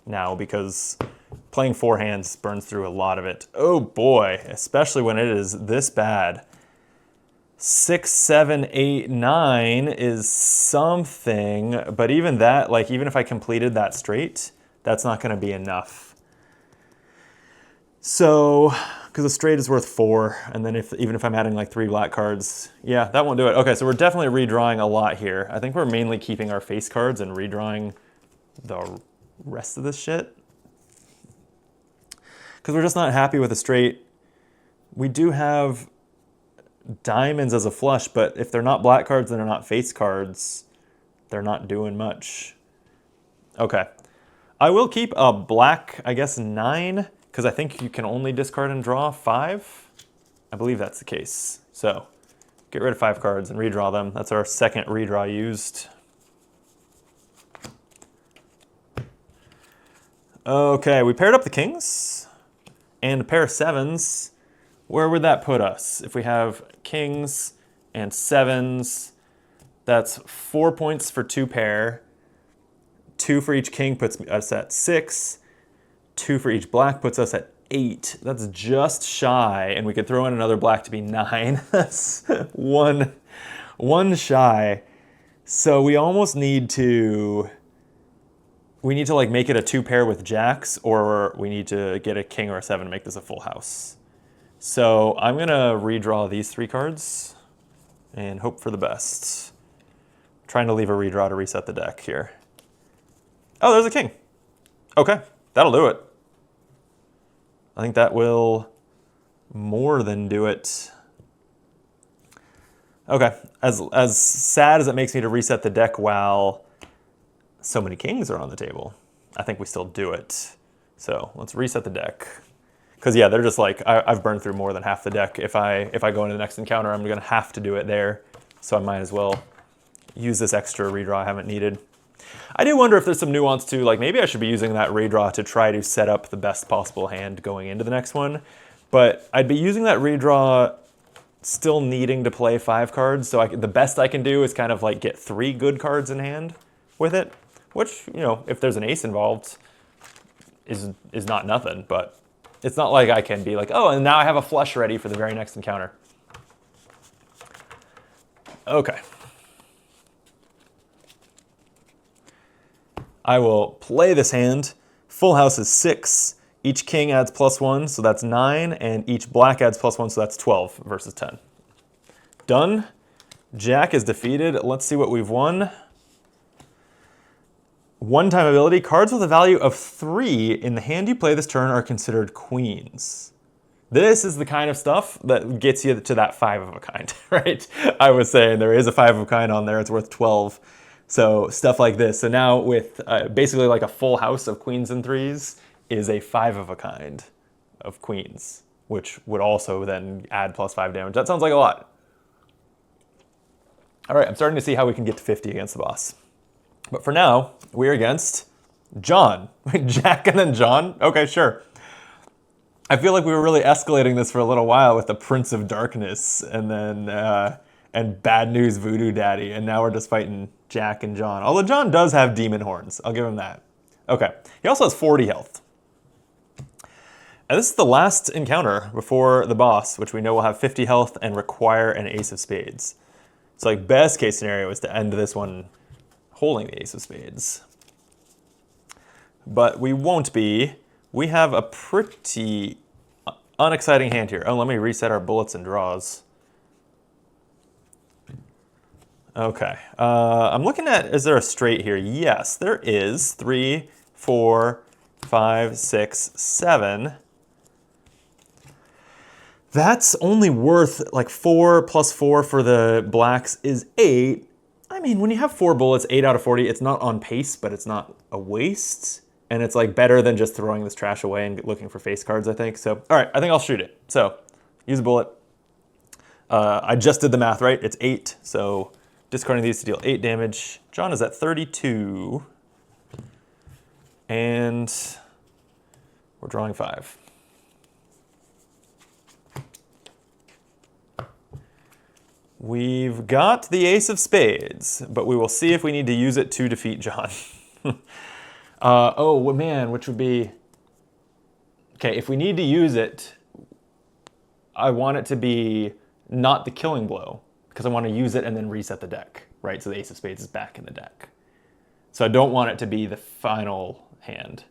now, because playing 4 hands burns through a lot of it. Oh boy, especially when it is this bad. 6, 7, 8, 9 is something, but even that, like even if I completed that straight, that's not gonna be enough. So, because the straight is worth 4, and then even if I'm adding like 3 black cards, yeah, that won't do it. Okay, so we're definitely redrawing a lot here. I think we're mainly keeping our face cards and redrawing the rest of this shit. Because we're just not happy with a straight. We do have diamonds as a flush, but if they're not black cards and they're not face cards, they're not doing much. Okay. I will keep a black, I guess, 9, because I think you can only discard and draw 5. I believe that's the case. So get rid of 5 cards and redraw them. That's our second redraw used. Okay, we paired up the kings and a pair of 7s. Where would that put us? If we have kings and 7s, that's 4 points for 2 pair. 2 for each king puts us at 6. 2 for each black puts us at 8. That's just shy, and we could throw in another black to be 9. That's one shy. So we almost need to, like make it a 2 pair with jacks, or we need to get a king or a 7 to make this a full house. So I'm gonna redraw these 3 cards and hope for the best. I'm trying to leave a redraw to reset the deck here. Oh, there's a king. Okay, that'll do it. I think that will more than do it. Okay, as sad as it makes me to reset the deck while so many kings are on the table, I think we still do it. So let's reset the deck. Because yeah, they're just like, I've burned through more than half the deck. If I go into the next encounter, I'm gonna have to do it there. So I might as well use this extra redraw I haven't needed. I do wonder if there's some nuance to, like, maybe I should be using that redraw to try to set up the best possible hand going into the next one. But I'd be using that redraw still needing to play 5 cards. So the best I can do is kind of like get 3 good cards in hand with it. Which, you know, if there's an ace involved, is not nothing. But it's not like I can be like, oh, and now I have a flush ready for the very next encounter. Okay. I will play this hand. Full house is 6. Each king adds +1, so that's 9, and each black adds +1, so that's 12 versus 10. Done. Jack is defeated. Let's see what we've won. One-time ability. Cards with a value of 3 in the hand you play this turn are considered queens. This is the kind of stuff that gets you to that 5 of a kind, right? I was saying there is a 5 of a kind on there. It's worth 12. So stuff like this. So now with basically like a full house of queens and 3s is a 5 of a kind of queens, which would also then add +5 damage. That sounds like a lot. All right, I'm starting to see how we can get to 50 against the boss. But for now, we're against John. Jack and then John? Okay, sure. I feel like we were really escalating this for a little while with the Prince of Darkness and then and Bad News Voodoo Daddy, and now we're just fighting Jack and John. Although John does have demon horns, I'll give him that. Okay, he also has 40 health. And this is the last encounter before the boss, which we know will have 50 health and require an Ace of Spades. So like best case scenario is to end this one holding the Ace of Spades. But we won't be. We have a pretty unexciting hand here. Oh, let me reset our bullets and draws. Okay, I'm looking at, is there a straight here? Yes, there is. 3, 4, 5, 6, 7. That's only worth like 4 + 4 for the blacks is 8. I mean, when you have 4 bullets, 8 out of 40, it's not on pace, but it's not a waste. And it's like better than just throwing this trash away and looking for face cards, I think. So, all right, I think I'll shoot it. So, use a bullet. I just did the math, right? It's 8, so discarding these to deal 8 damage. John is at 32. And we're drawing 5. We've got the Ace of Spades, but we will see if we need to use it to defeat John. Oh, man, which would be... Okay, if we need to use it, I want it to be not the killing blow, because I want to use it and then reset the deck, right? So the Ace of Spades is back in the deck. So I don't want it to be the final hand.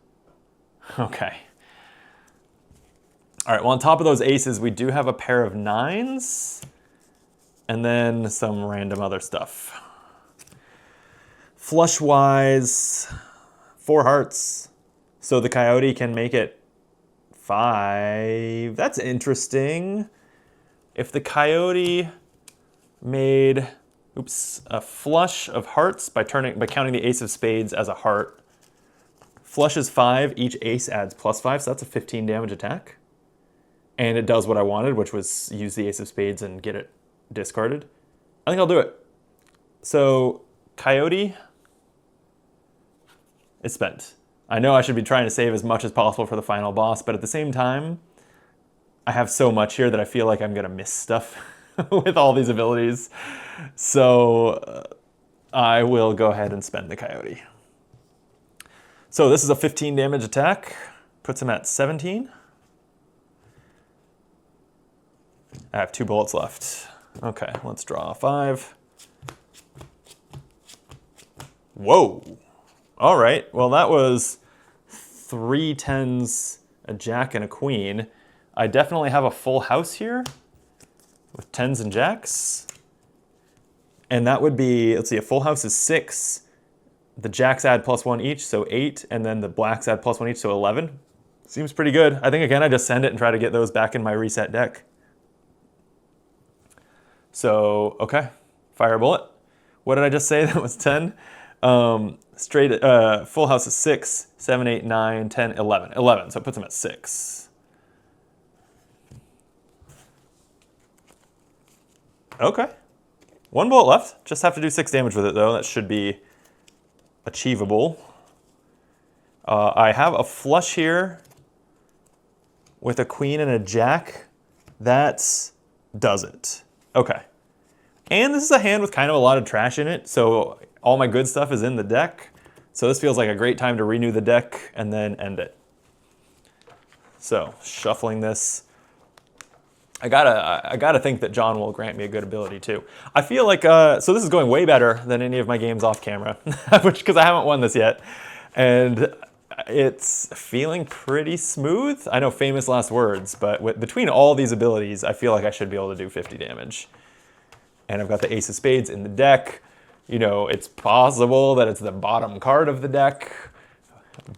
Okay. All right, well, on top of those aces, we do have a pair of 9s, and then some random other stuff. Flush-wise, 4 hearts. So the coyote can make it 5. That's interesting. If the coyote made, a flush of hearts by counting the Ace of Spades as a heart. Flush is 5, each ace adds +5, so that's a 15 damage attack. And it does what I wanted, which was use the Ace of Spades and get it discarded. I think I'll do it. So, coyote is spent. I know I should be trying to save as much as possible for the final boss, but at the same time, I have so much here that I feel like I'm gonna miss stuff with all these abilities. So I will go ahead and spend the coyote. So this is a 15 damage attack, puts him at 17. I have 2 bullets left. Okay, let's draw 5. Whoa. All right, well that was 3 10s, a jack, and a queen. I definitely have a full house here with 10s and jacks. And that would be, let's see, a full house is 6. the jacks add +1 each, so 8, and then the blacks add +1 each, so 11. Seems pretty good. I think, again, I just send it and try to get those back in my reset deck. So, okay, fire a bullet. What did I just say? That was 10. Straight, full house is 6, 7, 8, 9, 10, 11. 11, so it puts them at 6. Okay. 1 bullet left. Just have to do 6 damage with it, though. That should be achievable. I have a flush here with a queen and a jack. That does it. Okay. And this is a hand with kind of a lot of trash in it, so all my good stuff is in the deck. So this feels like a great time to renew the deck and then end it. So, shuffling this. I gotta think that John will grant me a good ability too. I feel like, so this is going way better than any of my games off camera, because I haven't won this yet. And it's feeling pretty smooth. I know famous last words, but between all these abilities, I feel like I should be able to do 50 damage. And I've got the Ace of Spades in the deck. You know, it's possible that it's the bottom card of the deck,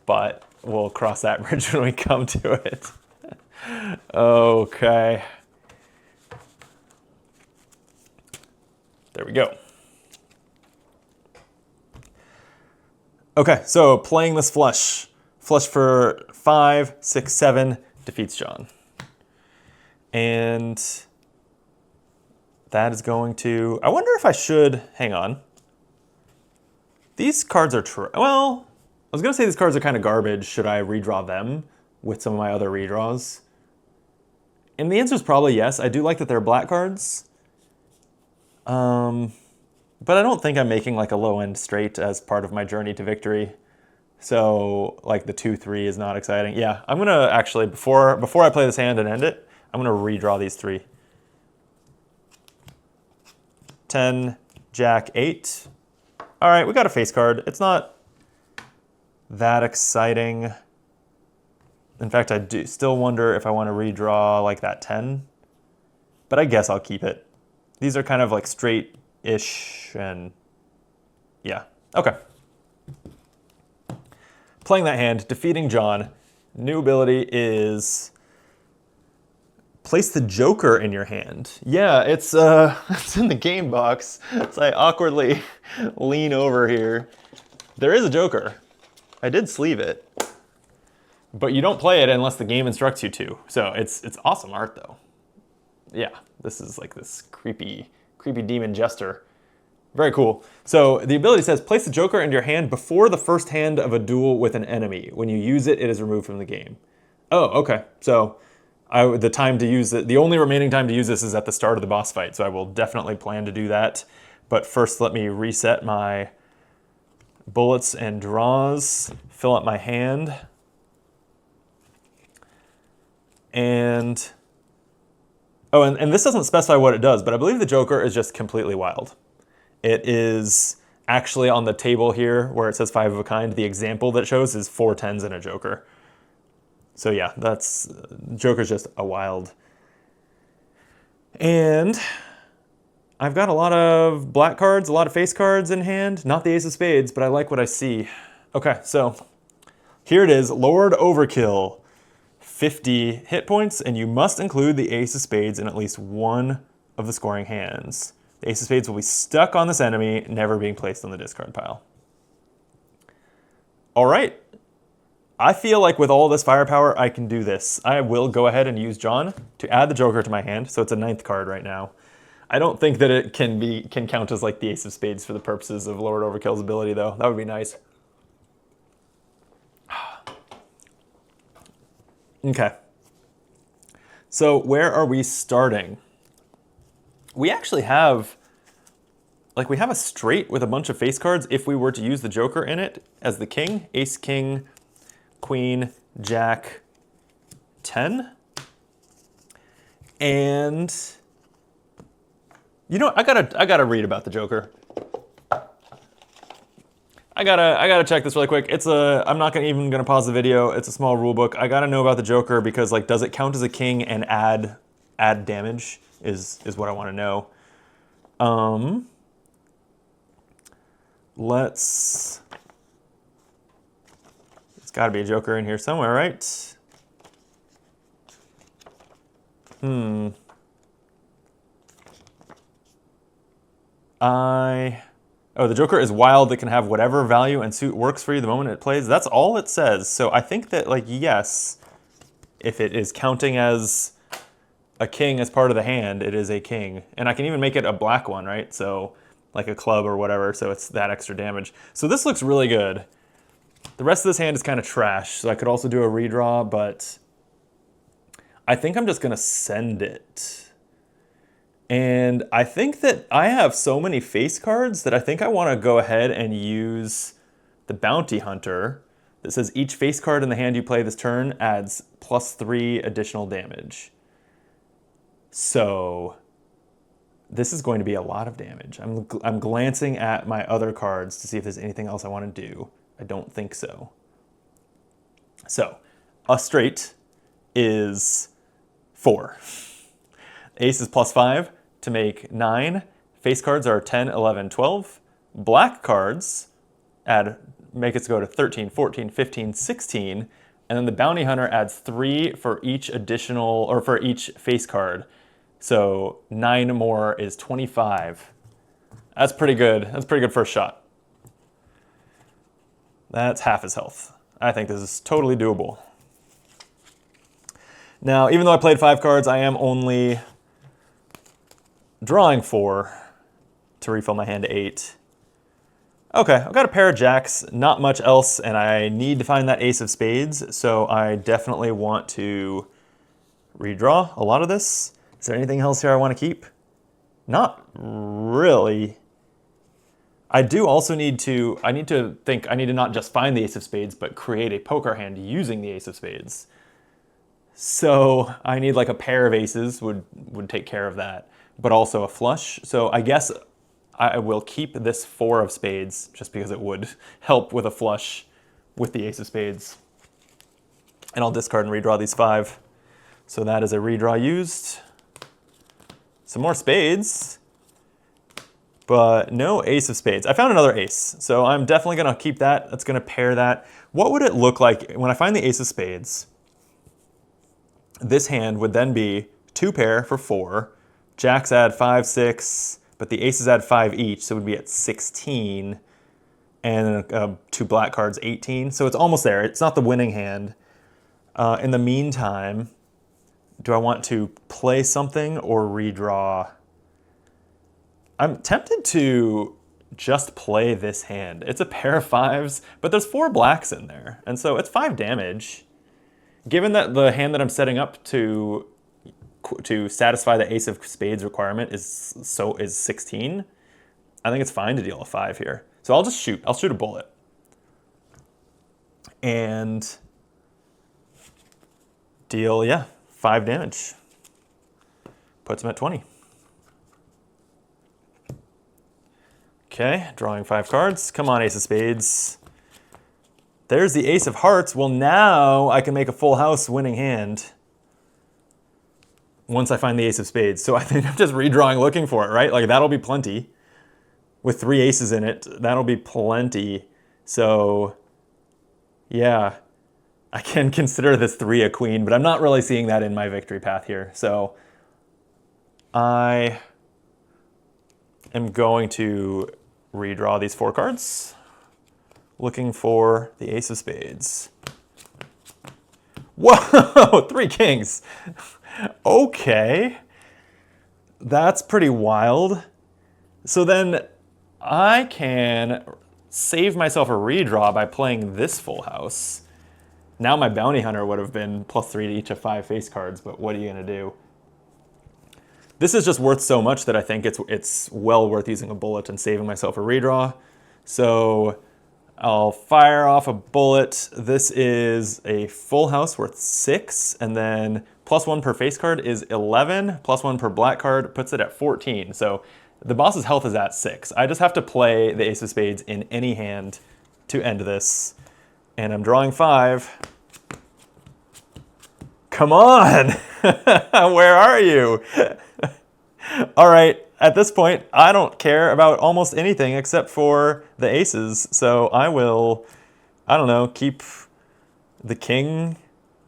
but we'll cross that bridge when we come to it. Okay. There we go. Okay, so playing this flush. Flush for 5, 6, 7 defeats John. And that is going to... I wonder if I should... Hang on. These cards are... Well, I was going to say these cards are kind of garbage. Should I redraw them with some of my other redraws? And the answer is probably yes. I do like that they're black cards. But I don't think I'm making like a low-end straight as part of my journey to victory. So like the 2-3 is not exciting. Yeah, I'm gonna actually, before I play this hand and end it, I'm gonna redraw these 3. 10, Jack, 8. All right, we got a face card. It's not that exciting. In fact, I do still wonder if I want to redraw like that 10, but I guess I'll keep it. These are kind of like straight-ish, and yeah, okay. Playing that hand, defeating John. New ability is place the Joker in your hand. Yeah, it's it's in the game box. So I awkwardly lean over here. There is a Joker. I did sleeve it, but you don't play it unless the game instructs you to. So it's awesome art though. Yeah, this is like this creepy demon jester. Very cool. So the ability says, place the Joker in your hand before the first hand of a duel with an enemy. When you use it, it is removed from the game. Oh, okay. So the time to use it, the only remaining time to use this is at the start of the boss fight. So I will definitely plan to do that. But first, let me reset my bullets and draws, fill up my hand. And, oh, and this doesn't specify what it does, but I believe the Joker is just completely wild. It is actually on the table here where it says 5 of a kind. The example that shows is 4 10s and a Joker. So yeah, Joker's just a wild. And I've got a lot of black cards, a lot of face cards in hand. Not the Ace of Spades, but I like what I see. Okay, so here it is, Lord Overkill. 50 hit points, and you must include the Ace of Spades in at least one of the scoring hands. The Ace of Spades will be stuck on this enemy, never being placed on the discard pile. All right. I feel like with all this firepower, I can do this. I will go ahead and use John to add the Joker to my hand, so it's a 9th card right now. I don't think that it can count as like the Ace of Spades for the purposes of Lord Overkill's ability, though. That would be nice. Okay. So where are we starting? We actually have, we have a straight with a bunch of face cards if we were to use the Joker in it as the king. Ace, king, queen, jack, 10. And, you know, I gotta read about the Joker. I gotta check this really quick. I'm not even gonna pause the video. It's a small rule book. I gotta know about the Joker because like, does it count as a king and add damage is what I wanna know. Let's got to be a joker in here somewhere, right? Oh, the joker is wild. It can have whatever value and suit works for you the moment it plays. That's all it says. So I think that, like, yes, if it is counting as a king as part of the hand, it is a king. And I can even make it a black one, right? So like a club or whatever, so it's that extra damage. So this looks really good. The rest of this hand is kind of trash, so I could also do a redraw, but I think I'm just gonna send it. And I think that I have so many face cards that I think I wanna go ahead and use the Bounty Hunter that says each face card in the hand you play this turn adds +3 additional damage. So this is going to be a lot of damage. I'm glancing at my other cards to see if there's anything else I want to do. I don't think so. So a straight is 4. Ace is +5 to make 9. Face cards are 10, 11, 12. Black cards make it go to 13, 14, 15, 16. And then the Bounty Hunter adds 3 for each additional, or for each face card. So 9 more is 25. That's pretty good. That's a pretty good first shot. That's half his health. I think this is totally doable. Now, even though I played 5 cards, I am only drawing 4 to refill my hand to 8. Okay, I've got a pair of jacks, not much else, and I need to find that ace of spades, so I definitely want to redraw a lot of this. Is there anything else here I want to keep? Not really. I do also need to not just find the ace of spades, but create a poker hand using the ace of spades. So I need like a pair of aces would take care of that, but also a flush. So I guess I will keep this 4 of spades just because it would help with a flush with the ace of spades. And I'll discard and redraw these 5. So that is a redraw used. Some more spades, but no ace of spades. I found another ace, so I'm definitely gonna keep that. That's gonna pair that. What would it look like when I find the ace of spades? This hand would then be 2 pair for 4. Jacks add 5, 6, but the aces add 5 each, so it would be at 16. And 2 black cards, 18. So it's almost there. It's not the winning hand. In the meantime, do I want to play something or redraw? I'm tempted to just play this hand. It's a pair of 5s, but there's 4 blacks in there, and so it's 5 damage. Given that the hand that I'm setting up to satisfy the ace of spades requirement is 16, I think it's fine to deal a 5 here. So I'll just shoot. I'll shoot a bullet. And deal, 5 damage. Puts him at 20. Okay, drawing 5 cards. Come on, ace of spades. There's the ace of hearts. Well, now I can make a full house winning hand once I find the ace of spades. So I think I'm just redrawing looking for it, right? Like that'll be plenty. With 3 aces in it, that'll be plenty. So yeah, I can consider this 3 a queen, but I'm not really seeing that in my victory path here. So I am going to redraw these 4 cards, looking for the ace of spades. Whoa, 3 kings. Okay, that's pretty wild. So then I can save myself a redraw by playing this full house. Now my bounty hunter would have been +3 to each of 5 face cards, but what are you gonna do? This is just worth so much that I think it's well worth using a bullet and saving myself a redraw. So I'll fire off a bullet. This is a full house worth 6, and then +1 per face card is 11, +1 per black card puts it at 14. So the boss's health is at 6. I just have to play the ace of spades in any hand to end this. And I'm drawing 5. Come on! Where are you? All right, at this point, I don't care about almost anything except for the aces. So I will, I don't know, keep the king.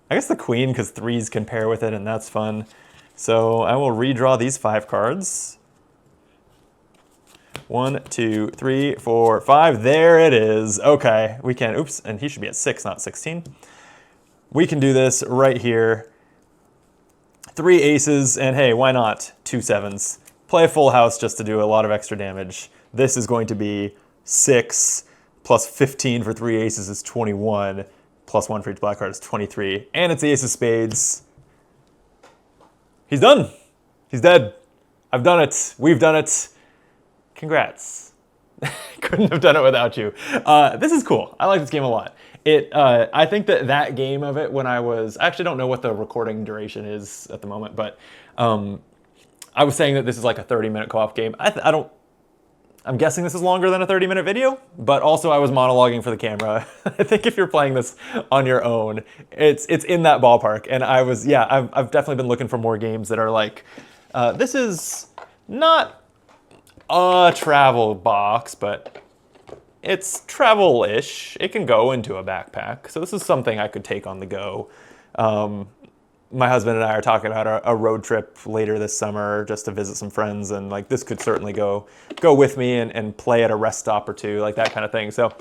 I guess the queen, because threes can pair with it, and that's fun. So I will redraw these 5 cards. 1, 2, 3, 4, 5. There it is. Okay, we can, oops, and he should be at 6, not 16. We can do this right here. 3 aces, and hey, why not 2 sevens? Play a full house just to do a lot of extra damage. This is going to be 6 plus 15 for 3 aces is 21, plus 1 for each black card is 23, and it's the ace of spades. He's done. He's dead. I've done it. We've done it. Congrats. Couldn't have done it without you. This is cool. I like this game a lot. I think that game of it when I actually don't know what the recording duration is at the moment, but I was saying that this is like a 30-minute co-op game. I'm guessing this is longer than a 30-minute video, but also I was monologuing for the camera. I think if you're playing this on your own, it's in that ballpark. And I've definitely been looking for more games that are like, this is not a travel box, but it's travel-ish. It can go into a backpack. So this is something I could take on the go. My husband and I are talking about a road trip later this summer just to visit some friends, and like this could certainly go with me and play at a rest stop or two, like that kind of thing. So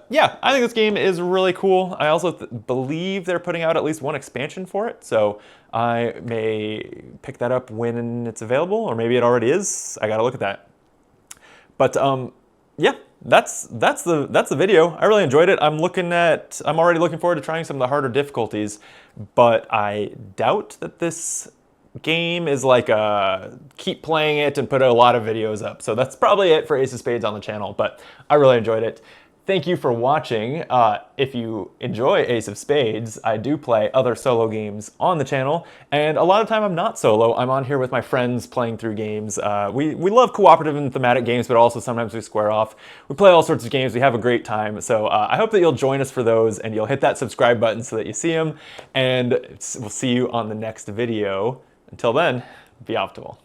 yeah, I think this game is really cool. I also believe they're putting out at least 1 expansion for it, so I may pick that up when it's available, or maybe it already is. I gotta look at that. But yeah, that's the video. I really enjoyed it. I'm already looking forward to trying some of the harder difficulties, but I doubt that this game is like keep playing it and put a lot of videos up. So that's probably it for Ace of Spades on the channel, but I really enjoyed it. Thank you for watching. If you enjoy Ace of Spades, I do play other solo games on the channel, and a lot of time I'm not solo. I'm on here with my friends playing through games. We love cooperative and thematic games, but also sometimes we square off. We play all sorts of games. We have a great time. So I hope that you'll join us for those, and you'll hit that subscribe button so that you see them, and we'll see you on the next video. Until then, be optimal.